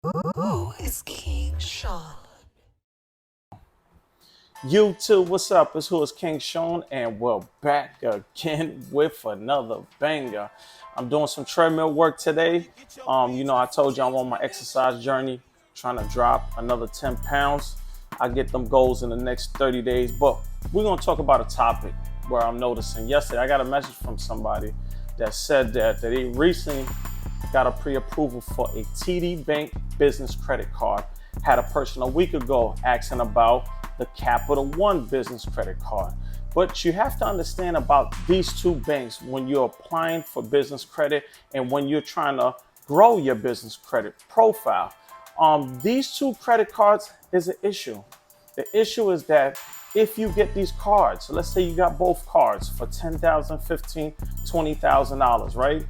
Whoiskingshawn. YouTube, what's up? It's Whoiskingshawn, and we're back again with another banger. I'm doing some treadmill work today. I told you I'm on my exercise journey, trying to drop another 10 pounds. I get them goals in the next 30 days, but we're gonna talk about a topic where I'm noticing. Yesterday, I got a message from somebody that said that they recently got a pre-approval for a TD Bank business credit card. Had a person a week ago asking about the Capital One business credit card. But you have to understand about these two banks when you're applying for business credit and when you're trying to grow your business credit profile. These two credit cards is an issue. The issue is that if you get these cards, so let's say you got both cards for $10,000, $15,000, $20,000, right?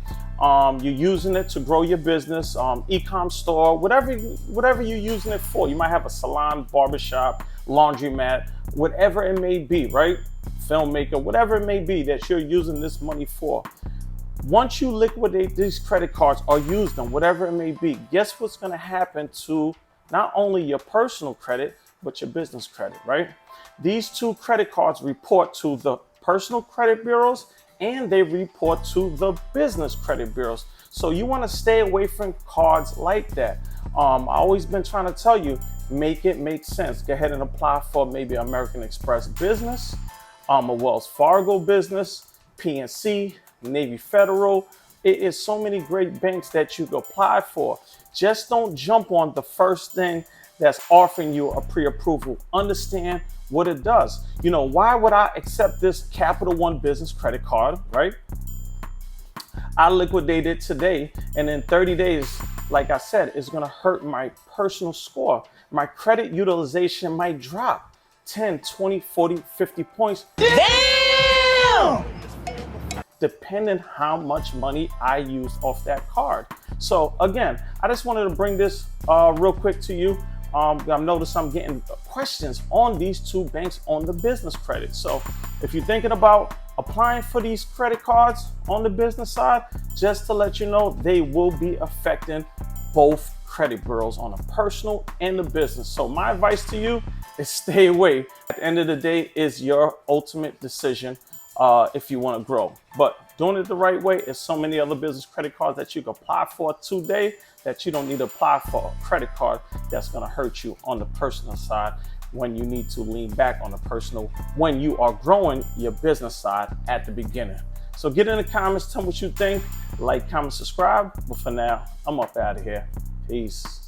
You're using it to grow your business, e-com store, whatever you're using it for. You might have a salon, barbershop, laundromat, whatever it may be, right? Filmmaker, whatever it may be that you're using this money for. Once you liquidate these credit cards or use them, whatever it may be, guess what's going to happen to not only your personal credit, but your business credit, right? These two credit cards report to the personal credit bureaus and they report to the business credit bureaus. So you want to stay away from cards like that. I've always been trying to tell you, make it make sense. Go ahead and apply for maybe American Express Business, a Wells Fargo Business, PNC, Navy Federal. It is so many great banks that you can apply for. Just don't jump on the first thing that's offering you a pre-approval. Understand what it does. Why would I accept this Capital One business credit card, right? I liquidate it today, and in 30 days, like I said, it's gonna hurt my personal score. My credit utilization might drop 10, 20, 40, 50 points. Damn! Depending how much money I use off that card. So again, I just wanted to bring this real quick to you. I've noticed I'm getting questions on these two banks on the business credit. So if you're thinking about applying for these credit cards on the business side, just to let you know, they will be affecting both credit bureaus on the personal and the business. So my advice to you is stay away. At the end of the day, is your ultimate decision if you want to grow. But doing it the right way, is so many other business credit cards that you can apply for today that you don't need to apply for a credit card that's going to hurt you on the personal side when you need to lean back on the personal when you are growing your business side at the beginning. So get in the comments, tell me what you think, like, comment, subscribe. But for now, I'm up out of here. Peace.